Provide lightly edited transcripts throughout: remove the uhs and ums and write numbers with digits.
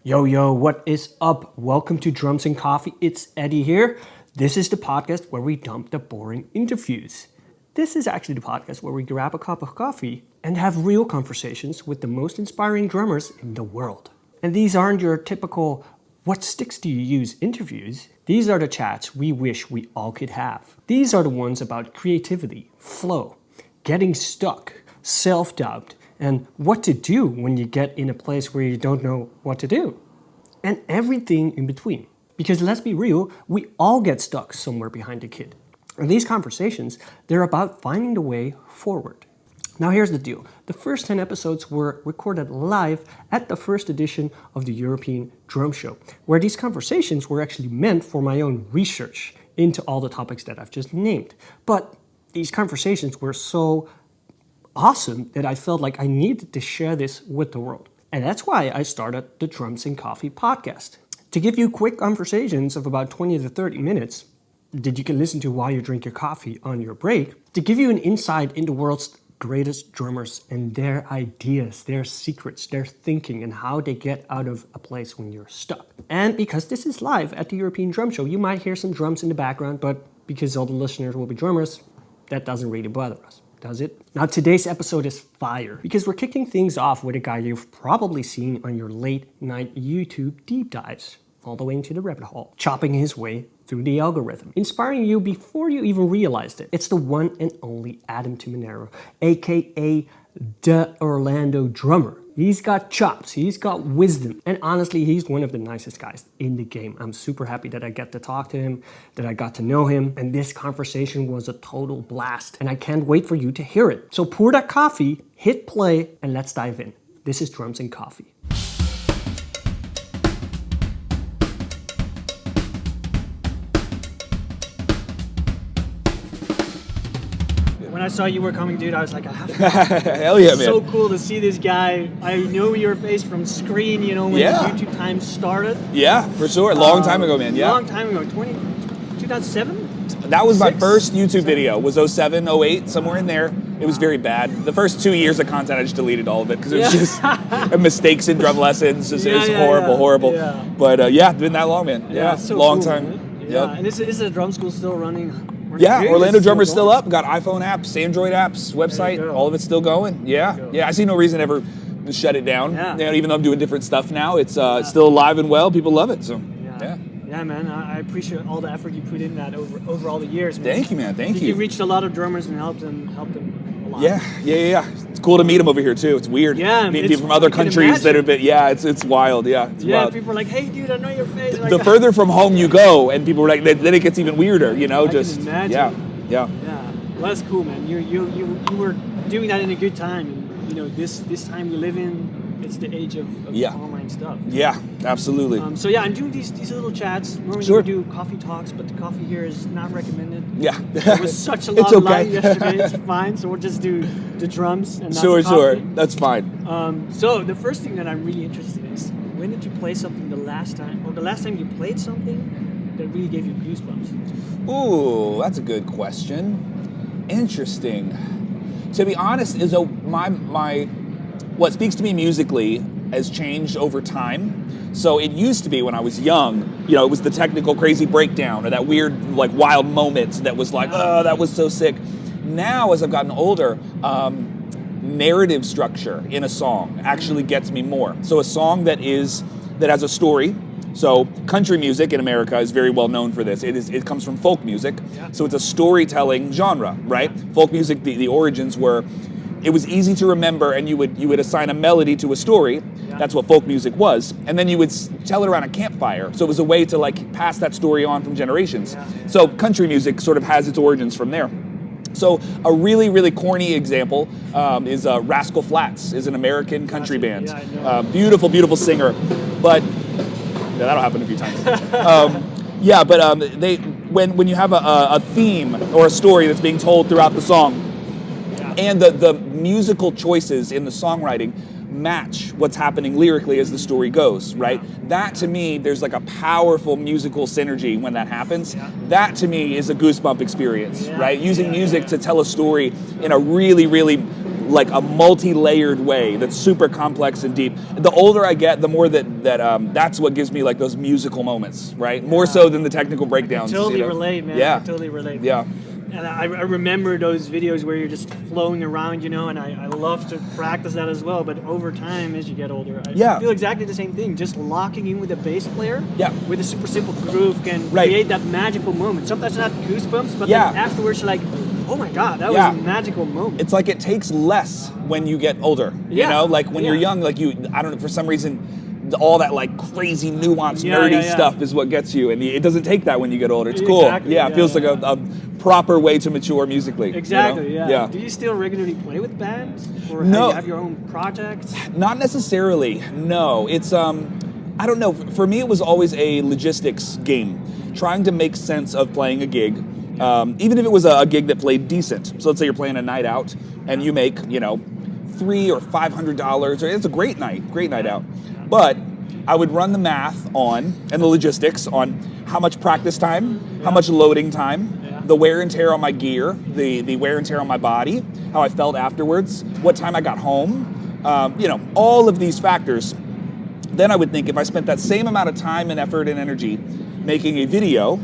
Yo, what is up? Welcome to Drums and Coffee. It's Eddie here. This is the podcast where we dump the boring interviews. This is actually the podcast where we grab a cup of coffee and have real conversations with the most inspiring drummers in the world. And these aren't your typical, what sticks do you use interviews? These are the chats we wish we all could have. These are the ones about creativity, flow, getting stuck, self-doubt, and what to do when you get in a place where you don't know what to do. And everything in between. Because let's be real, we all get stuck somewhere behind a kid. And these conversations, they're about finding the way forward. Now here's the deal. The first 10 episodes were recorded live at the first edition of the European Drum Show, where these conversations were actually meant for my own research into all the topics that I've just named. But these conversations were so awesome that I felt like I needed to share this with the world. And that's why I started the Drums and Coffee podcast. To give you quick conversations of about 20 to 30 minutes that you can listen to while you drink your coffee on your break, to give you an insight into the world's greatest drummers and their ideas, their secrets, their thinking, and how they get out of a place when you're stuck. And because this is live at the European Drum Show, you might hear some drums in the background, but because all the listeners will be drummers, that doesn't really bother us. Does it? Now today's episode is fire because we're kicking things off with a guy you've probably seen on your late night YouTube deep dives, all the way into the rabbit hole, chopping his way through the algorithm, inspiring you before you even realized it. It's the one and only Adam Tuminaro, aka the Orlando drummer. He's got chops, he's got wisdom, and honestly, he's one of the nicest guys in the game. I'm super happy that I get to talk to him, that I got to know him, and this conversation was a total blast, and I can't wait for you to hear it. So pour that coffee, hit play, and let's dive in. This is Drums and Coffee. When I saw you were coming, dude, I was like, I have to. Hell yeah, man. So cool to see this guy. I know your face from screen, you know, when the YouTube time started. Yeah, for sure. Long time ago, man. Yeah. Long time ago. 2007? That was my first YouTube video. Was 07, 08, somewhere in there. It was very bad. The first 2 years of content, I just deleted all of it because it was just mistakes in drum lessons. It was horrible. Yeah. But it's been that long, man. Yeah, so long cool, time. Man. Yeah, and is the drum school still running? Yeah, Orlando Drummer's still up. Got iPhone apps, Android apps, website, all of it's still going. Yeah, I see no reason ever to shut it down. Yeah. You know, even though I'm doing different stuff now, it's still alive and well. People love it. So yeah, man. I appreciate all the effort you put in that over all the years, man. Thank you, man. Thank you. You reached a lot of drummers and helped them a lot. Yeah. It's cool to meet them over here too. It's weird. Yeah, meeting people from other countries that have been. Yeah, it's wild. Yeah, it's wild. People are like, hey, dude, I know your face. The further from home you go, and people are like, then it gets even weirder. You know, I just can imagine. Yeah. Well, that's cool, man. You were doing that in a good time. And, you know, this time we live in, it's the age of online stuff. Yeah, absolutely. I'm doing these little chats. Normally we do coffee talks, but the coffee here is not recommended. Yeah. There was such a lot of light yesterday. It's fine. So we'll just do the drums and not the coffee. Sure. That's fine. So the first thing that I'm really interested in is, when did you play something the last time you played something that really gave you goosebumps? Ooh, that's a good question. Interesting. To be honest, is my what speaks to me musically has changed over time. So it used to be when I was young, you know, it was the technical crazy breakdown or that weird like wild moment that was like, oh, that was so sick. Now, as I've gotten older, narrative structure in a song actually gets me more. So a song that has a story. So country music in America is very well known for this. It comes from folk music, so it's a storytelling genre, right? Folk music, the origins were, it was easy to remember, and you would assign a melody to a story. That's what folk music was, and then you would tell it around a campfire. So it was a way to like pass that story on from generations. So country music sort of has its origins from there. So a really, really corny example is Rascal Flatts, is an American country band. Beautiful, beautiful singer, but. Yeah, that'll happen a few times. When you have a theme or a story that's being told throughout the song, and the musical choices in the songwriting match what's happening lyrically as the story goes, right? That to me, there's like a powerful musical synergy when that happens. That to me is a goosebump experience, right? Using music to tell a story in a really, really like a multi-layered way that's super complex and deep. The older I get, the more that's what gives me like those musical moments, right? More so than the technical breakdowns. I totally relate, man. Yeah. I totally relate. Yeah. And I remember those videos where you're just flowing around, and I love to practice that as well. But over time, as you get older, I feel exactly the same thing. Just locking in with a bass player with a super simple groove can create that magical moment. Sometimes not goosebumps, but then afterwards you're like, oh my God, that was a magical moment. It's like it takes less when you get older. You know, like when you're young, like I don't know, for some reason, all that like crazy nuanced nerdy stuff is what gets you, and it doesn't take that when you get older. It's cool. Exactly. It feels like a proper way to mature musically. Exactly. Yeah. Do you still regularly play with bands, or no, have your own projects? Not necessarily. No, it's I don't know. For me, it was always a logistics game, trying to make sense of playing a gig. Even if it was a gig that played decent. So let's say you're playing a night out and you make, $300 or $500, or it's a great night out. But I would run the math and the logistics on how much practice time, how much loading time, the wear and tear on my gear, the wear and tear on my body, how I felt afterwards, what time I got home, all of these factors. Then I would think if I spent that same amount of time and effort and energy making a video,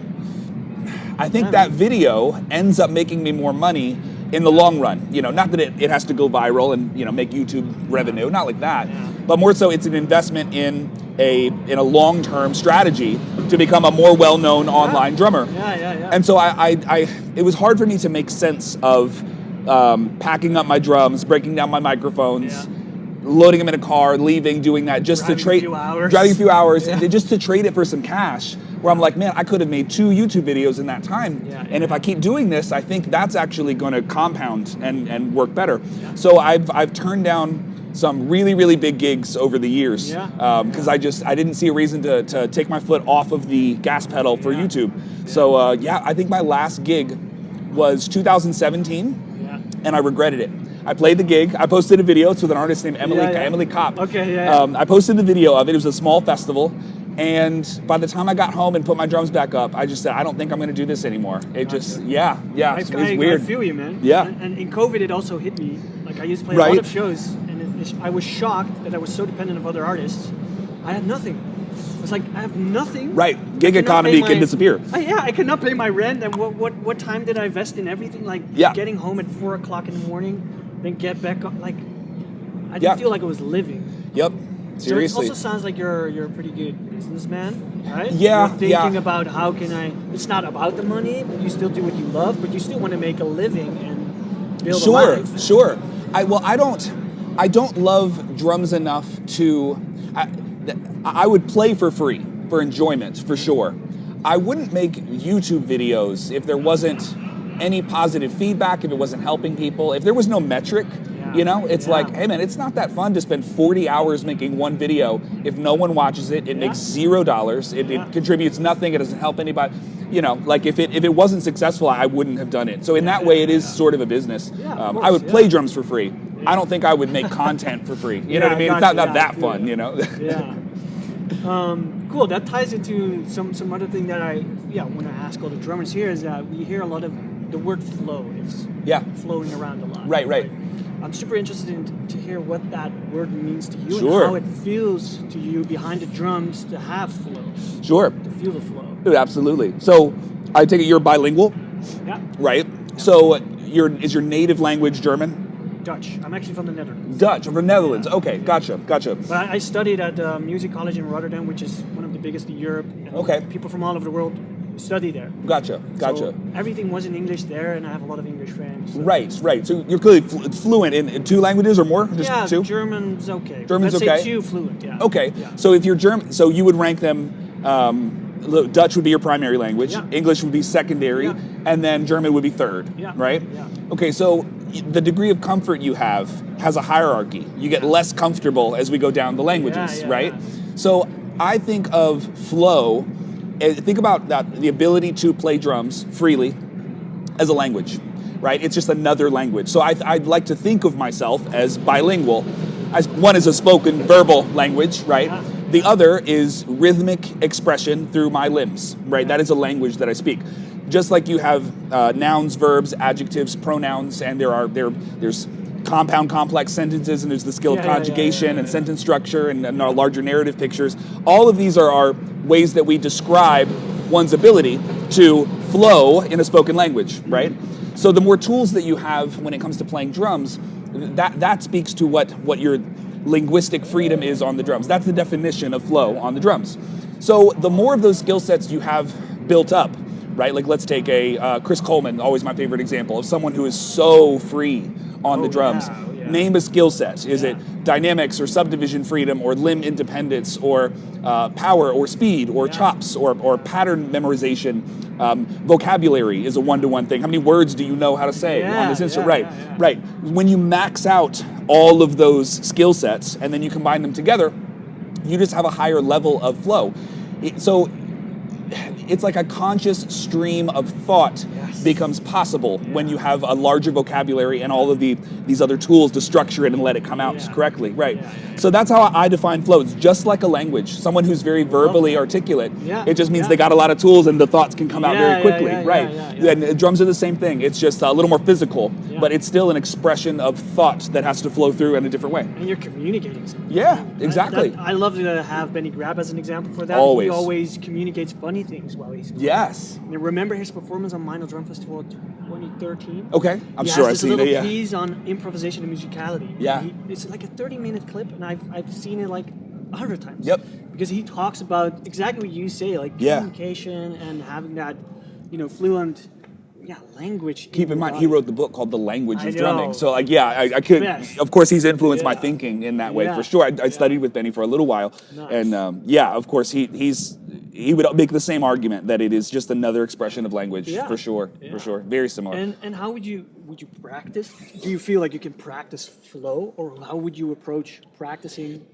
I think that video ends up making me more money in the long run. Not that it has to go viral and make YouTube revenue, not like that, but more so it's an investment in a long-term strategy to become a more well-known online drummer. And so it was hard for me to make sense of packing up my drums, breaking down my microphones, loading them in a car, leaving, doing that just to trade, driving a few hours, just to trade it for some cash. Where I'm like, man, I could have made 2 YouTube videos in that time, and if I keep doing this, I think that's actually going to compound and work better. So I've turned down some really, really big gigs over the years because I didn't see a reason to take my foot off of the gas pedal for YouTube. So I think my last gig was 2017, and I regretted it. I played the gig. I posted a video. It's with an artist named Emily Kopp. I posted the video of it. It was a small festival. And by the time I got home and put my drums back up, I just said, I don't think I'm going to do this anymore. It just, it was weird. I feel you, man. Yeah. And in COVID, it also hit me. Like, I used to play a lot of shows, and I was shocked that I was so dependent of other artists. I had nothing. I was like, I have nothing. Right. Gig economy can disappear. I cannot pay my rent. And what time did I invest in everything? Like, getting home at 4 o'clock in the morning, then get back up. Like, I didn't feel like I was living. Yep. Seriously. So it also sounds like you're a pretty good businessman, right? Yeah. You're thinking about how can it's not about the money, but you still do what you love, but you still want to make a living and build a life. Sure. I don't love drums enough to, I would play for free, for enjoyment, for sure. I wouldn't make YouTube videos if there wasn't any positive feedback, if it wasn't helping people, if there was no metric. It's like, hey man, it's not that fun to spend 40 hours making one video. If no one watches it, it makes $0. It contributes nothing. It doesn't help anybody. Like if it wasn't successful, I wouldn't have done it. So in that way, it is sort of a business. I would play drums for free. I don't think I would make content for free. You know what I mean? It's not that fun, Cool. That ties into some other thing that I want to ask all the drummers here is that we hear a lot of the word flow. It's flowing around a lot. Right. I'm super interested to hear what that word means to you and how it feels to you behind the drums to have flow. Sure. To feel the flow. Dude, absolutely. So I take it you're bilingual? Yeah. Right? Yeah. So is your native language German? Dutch. I'm actually from the Netherlands. Dutch, from the Netherlands. Okay, gotcha. But I studied at Music College in Rotterdam, which is one of the biggest in Europe. And people from all over the world study there. Gotcha. So everything was in English there, and I have a lot of English friends. So. Right. So you're clearly fluent in 2 languages or more? Just 2? German's okay. Let's say 2 fluent, Okay. Yeah. So if you're German, so you would rank them, Dutch would be your primary language, English would be secondary, and then German would be third, right? Yeah. Okay, so the degree of comfort you have has a hierarchy. You get less comfortable as we go down the languages, right? Yeah. So I think of flow. Think about that, the ability to play drums freely as a language, right? It's just another language. So I'd like to think of myself as bilingual. One is a spoken verbal language, right? The other is rhythmic expression through my limbs, right? That is a language that I speak. Just like you have nouns, verbs, adjectives, pronouns, and there's compound complex sentences, and there's the skill of conjugation and sentence structure and our larger narrative pictures. All of these are ways that we describe one's ability to flow in a spoken language, right? So the more tools that you have when it comes to playing drums, that speaks to what your linguistic freedom is on the drums. That's the definition of flow on the drums. So the more of those skill sets you have built up, right? Like let's take a Chris Coleman, always my favorite example of someone who is so free on the drums. Name a skill set. Is it dynamics or subdivision freedom or limb independence or power or speed or chops or pattern memorization? Vocabulary is a one-to-one thing. How many words do you know how to say on this instrument? Right. When you max out all of those skill sets and then you combine them together, you just have a higher level of flow. So it's like a conscious stream of thought becomes possible when you have a larger vocabulary and all of these other tools to structure it and let it come out correctly, right? So that's how I define flow. It's just like a language. Someone who's very verbally articulate, it just means they got a lot of tools and the thoughts can come out very quickly, right? And drums are the same thing. It's just a little more physical, but it's still an expression of thought that has to flow through in a different way. And you're communicating something. Yeah, exactly. I love to have Benny Grab as an example for that. Always. He always communicates funny things while he's playing. Yes. And remember his performance on Minor Drum Festival 2013? Okay, I'm sure I've seen it. He has this little piece on improvisation and musicality. Yeah. It's like a 30-minute clip, and I've seen it like 100 times. Yep. Because he talks about exactly what you say, like communication and having that, fluent language. Keep in mind, he wrote the book called The Language of Drumming. So, I could, of course, he's influenced my thinking in that way, for sure. I studied with Benny for a little while. Nice. And, of course, he would make the same argument that it is just another expression of language, for sure, for sure. Very similar. And how would you practice? Do you feel like you can practice flow, or how would you approach practicing?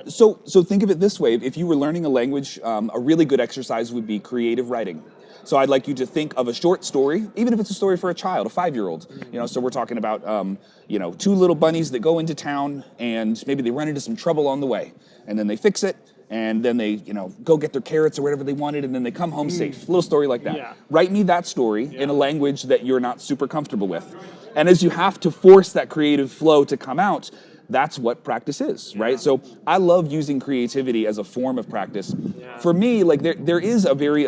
So think of it this way. If you were learning a language, a really good exercise would be creative writing. So I'd like you to think of a short story, even if it's a story for a child, a 5-year-old. So we're talking about, two little bunnies that go into town and maybe they run into some trouble on the way, and then they fix it, and then they, go get their carrots or whatever they wanted, and then they come home safe. Little story like that. Yeah. Write me that story in a language that you're not super comfortable with. And as you have to force that creative flow to come out, that's what practice is, right? So I love using creativity as a form of practice. For me, like there is a very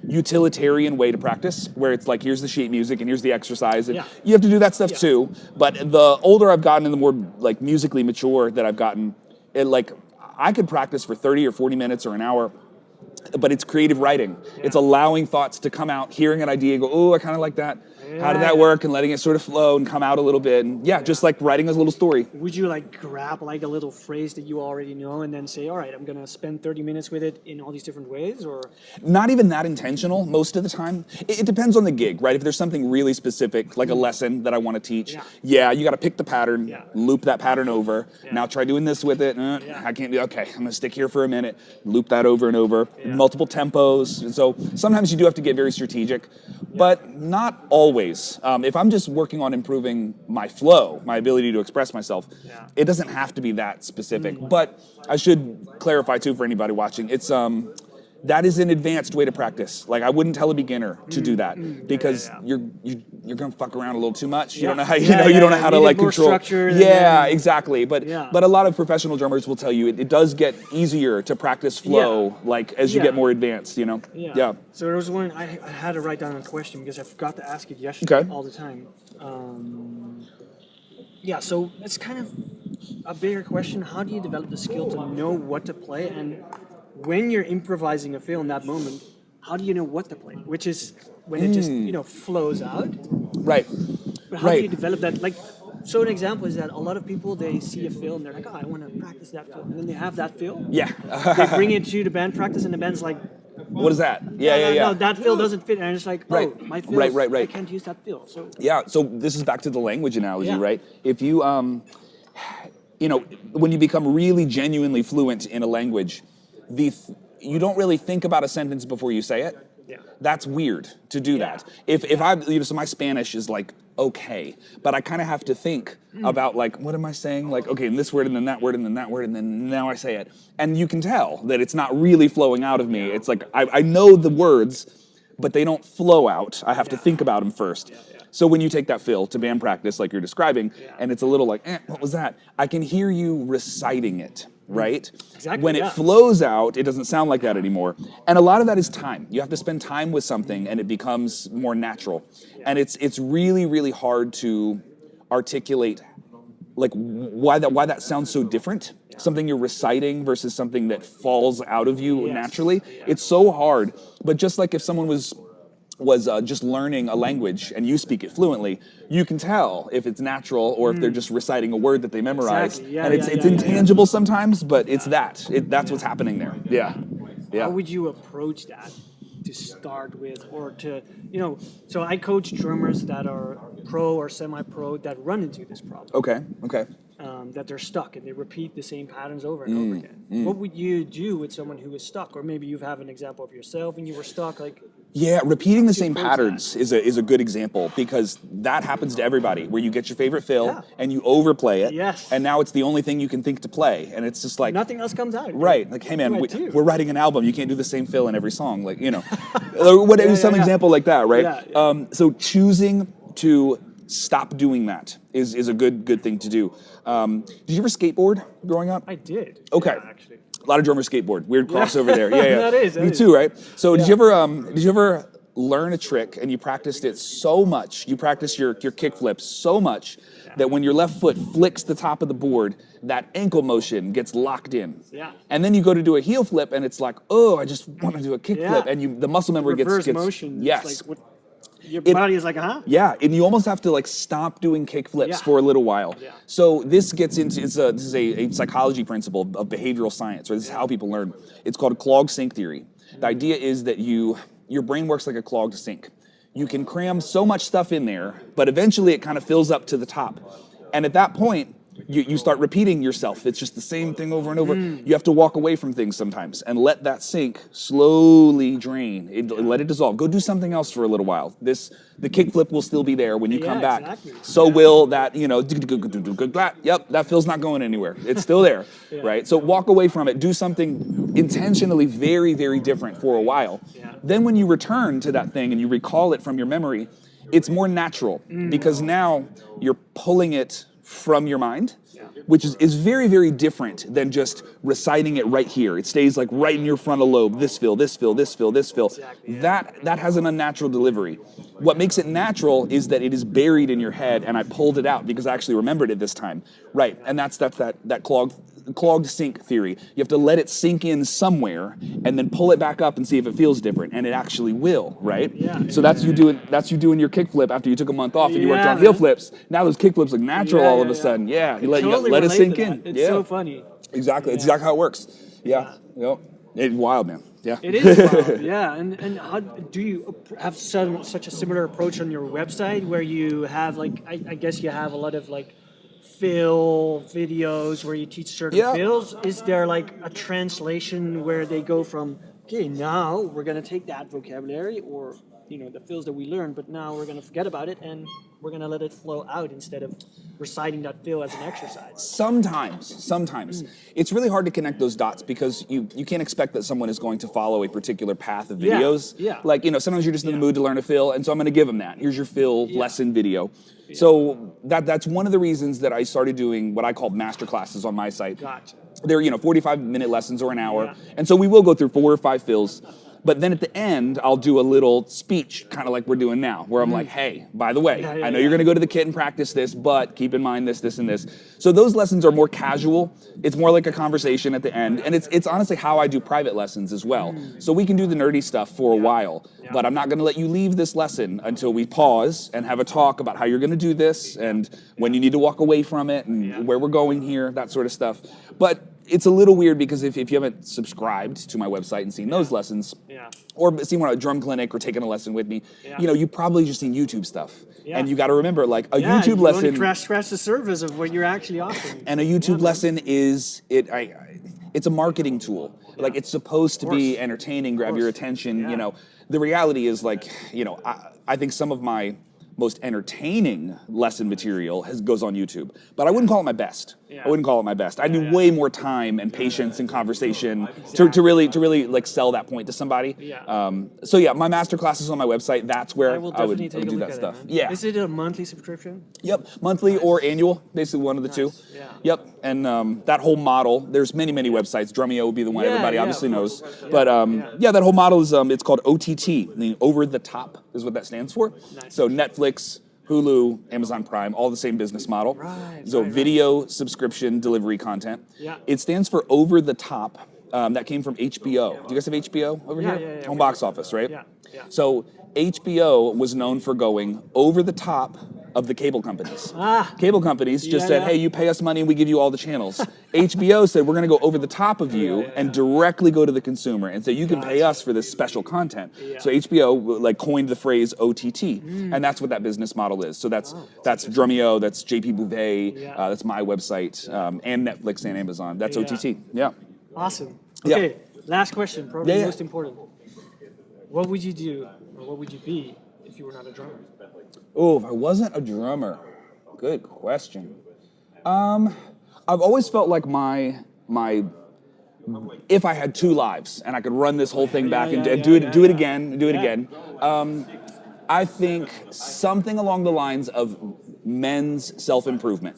utilitarian way to practice, where it's like, here's the sheet music and here's the exercise, and you have to do that stuff too. But the older I've gotten and the more like musically mature that I've gotten, I could practice for 30 or 40 minutes or an hour, but it's creative writing. It's allowing thoughts to come out, hearing an idea, go, oh, I kind of like that. How did that work? And letting it sort of flow and come out a little bit. And just like writing a little story. Would you grab a little phrase that you already know and then say, all right, I'm going to spend 30 minutes with it in all these different ways? Or not even that intentional most of the time. It depends on the gig, right? If there's something really specific, like a lesson that I want to teach, you got to pick the pattern, loop that pattern over. Now try doing this with it. I can't do, okay, I'm going to stick here for a minute, loop that over and over, multiple tempos. And so sometimes you do have to get very strategic, but not always. If I'm just working on improving my flow, my ability to express myself, it doesn't have to be that specific. But I should clarify too for anybody watching, it's that is an advanced way to practice. Like I wouldn't tell a beginner to do that because you're gonna fuck around a little too much. You don't know how you don't know how to control. Exactly. But a lot of professional drummers will tell you it does get easier to practice flow as you get more advanced. So there was one I had to write down a question because I forgot to ask it yesterday all the time. So it's kind of a bigger question. How do you develop the skill to know what to play, and when you're improvising a fill in that moment, how do you know what to play? Which is when it just flows out. Right. But how do you develop that? So an example is that a lot of people, they see a fill and they're like, oh, I want to practice that fill, and then they have that fill. They bring it to the band practice, and the band's like, what is that? No, that fill doesn't fit. And it's like, my fill, I can't use that fill. So so this is back to the language analogy, right? If you, when you become really genuinely fluent in a language, you don't really think about a sentence before you say it. That's weird to do that. If I, so my Spanish is okay, but I kind of have to think about what am I saying? Okay, and this word and then that word and then that word and then now I say it. And you can tell that it's not really flowing out of me. It's I know the words, but they don't flow out. I have to think about them first. So when you take that fill to band practice, like you're describing, and it's a little like, what was that? I can hear you reciting it, right? Exactly, When it flows out, it doesn't sound like that anymore. And a lot of that is time. You have to spend time with something and it becomes more natural. And it's really, really hard to articulate like why that sounds so different. Something you're reciting versus something that falls out of you naturally. It's so hard. But just like if someone was just learning a language and you speak it fluently, you can tell if it's natural or if they're just reciting a word that they memorized. Exactly. Yeah, and it's intangible sometimes, but it's that's what's happening there. Yeah. How would you approach that to start with, or to, so I coach drummers that are pro or semi-pro that run into this problem. Okay. That they're stuck and they repeat the same patterns over and over again. What would you do with someone who is stuck? Or maybe you have an example of yourself and you were stuck, like... Yeah, repeating the same patterns is a good example, because that happens to everybody, where you get your favorite fill and you overplay it, and now it's the only thing you can think to play, and it's just like... Nothing else comes out. Right, like, hey man, we're writing an album, you can't do the same fill in every song, like, or some example like that, right? So choosing to stop doing that is a good thing to do. Did you ever skateboard growing up? I did. Okay. Yeah, actually. A lot of drummers skateboard. Weird crossover there. Yeah. That is. Me too, right? So did you ever learn a trick and you practiced it so much? You practiced your kick flips so much that when your left foot flicks the top of the board, that ankle motion gets locked in. Yeah. And then you go to do a heel flip and it's like, oh, I just want to do a kick flip, and the muscle memory Reverse gets motion. Yes. Like, your body is like, Yeah, and you almost have to like stop doing kick flips for a little while. Yeah. So this gets into, this is a psychology principle of behavioral science, or this is how people learn. It's called clogged sink theory. The idea is that your brain works like a clogged sink. You can cram so much stuff in there, but eventually it kind of fills up to the top. And at that point, you start repeating yourself. It's just the same thing over and over. You have to walk away from things sometimes and let that sink slowly drain. Let it dissolve. Go do something else for a little while. The kickflip will still be there when you come back. Exactly. So will that, yep, that fill's not going anywhere. It's still there, right? So walk away from it. Do something intentionally very, very different for a while. Then when you return to that thing and you recall it from your memory, it's more natural because now you're pulling it from your mind, which is very, very different than just reciting it right here. It stays like right in your frontal lobe, this fill, this fill, this fill, this fill. Exactly, That has an unnatural delivery. What makes it natural is that it is buried in your head and I pulled it out because I actually remembered it this time. Right, and that's that clogged sink theory. You have to let it sink in somewhere and then pull it back up and see if it feels different, and it actually will, right? So that's you doing your kick flip after you took a month off and you worked on heel flips. Now those kick flips look natural all of a sudden. Yeah, you let it sink in. It's so funny. Exactly. It's exactly how it works. Yeah. Yep. It's wild, man. Yeah. It is wild. Yeah. And how do you have such a similar approach on your website where you have I guess you have a lot of fill videos where you teach certain fills? Is there a translation where they go from, okay, now we're going to take that vocabulary or the fills that we learned, but now we're going to forget about it and we're going to let it flow out instead of reciting that fill as an exercise? Sometimes. It's really hard to connect those dots because you can't expect that someone is going to follow a particular path of videos. Sometimes you're just in the mood to learn a fill, and so I'm going to give them that. Here's your fill lesson video. So that's one of the reasons that I started doing what I call Masterclasses on my site. Gotcha. They're 45-minute lessons or an hour, and so we will go through 4 or 5 fills. But then at the end, I'll do a little speech, kind of like we're doing now, where I'm like, hey, by the way, I know you're going to go to the kit and practice this, but keep in mind this, this, and this. So those lessons are more casual. It's more like a conversation at the end. And it's honestly how I do private lessons as well. So we can do the nerdy stuff for a while, but I'm not going to let you leave this lesson until we pause and have a talk about how you're going to do this and when you need to walk away from it and where we're going here, that sort of stuff. But it's a little weird because if you haven't subscribed to my website and seen those lessons, or seen one at a drum clinic or taken a lesson with me, you've probably just seen YouTube stuff. And you got to remember, YouTube lesson. You only scratch the surface of what you're actually offering. And a YouTube lesson it's a marketing tool. It's supposed to be entertaining, grab your attention. The reality is I think some of my most entertaining lesson material goes on YouTube, but I wouldn't call it my best. I wouldn't call it my best. I need way more time and patience and conversation to really like sell that point to somebody. So yeah, my masterclasses on my website. That's where I would do that stuff. Yeah. Is it a monthly subscription? Yep, monthly or annual, basically one of the two. Yeah. Yep, and that whole model. There's many websites. Drumeo would be the one everybody obviously knows. But yeah, that whole model is it's called OTT. The over the top is what that stands for. So Netflix, Hulu, Amazon Prime, all the same business model. So video subscription delivery content. It stands for over the top. That came from HBO. Do you guys have HBO over here? Home box office, right? So HBO was known for going over the top of the cable companies. Cable companies just said, hey, you pay us money and we give you all the channels. HBO said, we're going to go over the top of you and directly go to the consumer and say, you can pay us for this special content. So HBO like coined the phrase OTT, and that's what that business model is. So that's Drumeo, that's JP Bouvet, that's my website, and Netflix and Amazon. That's OTT. Yeah. Awesome. Okay, last question, probably the most important. What would you do, or what would you be if you were not a drummer? Oh, if I wasn't a drummer, good question. I've always felt like my if I had two lives and I could run this whole thing back and do it again. I think something along the lines of men's self-improvement,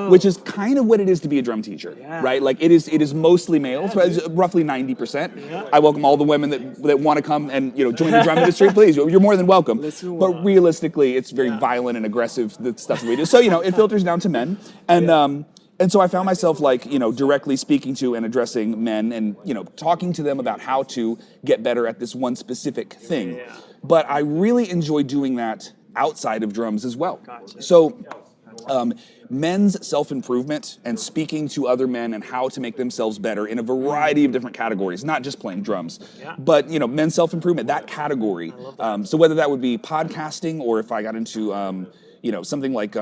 which is kind of what it is to be a drum teacher, right? Like it is mostly males, but it's roughly 90%. I welcome all the women that want to come and join the drum industry. Please, you're more than welcome. But realistically, it's very violent and aggressive, the stuff that we do. So it filters down to men, and so I found myself directly speaking to and addressing men and talking to them about how to get better at this one specific thing. But I really enjoy doing that outside of drums as well. So men's self-improvement and speaking to other men and how to make themselves better in a variety of different categories, not just playing drums, but men's self-improvement, that category. So whether that would be podcasting or if I got into something like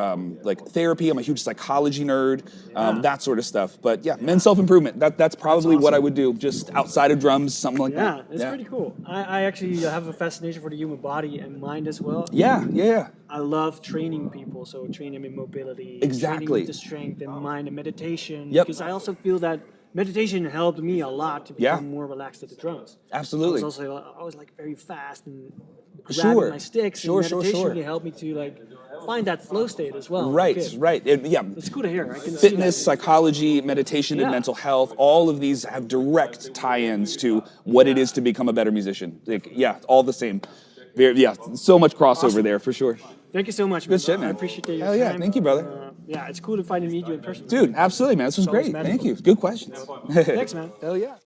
therapy. I'm a huge psychology nerd, that sort of stuff. But yeah, men's self-improvement. That's probably what I would do, just outside of drums, something like that. Yeah, it's pretty cool. I actually have a fascination for the human body and mind as well. Yeah. I love training people, so training them in mobility, exactly, training with the strength and mind and meditation. Because I also feel that meditation helped me a lot to become more relaxed at the drums. Absolutely. I was like very fast and grabbing my sticks. And meditation really helped me to find that flow state as well. Right. It's cool to hear. I can Fitness, psychology, meditation, and mental health, all of these have direct tie-ins to what it is to become a better musician. All the same. So much crossover there for sure. Thank you so much, man. Good shit, man. I appreciate your Hell yeah, time. thank you, brother. It's cool to finally meet you in person. Dude, absolutely, man. This was great. Thank you. Good questions. Thanks, man. Hell yeah.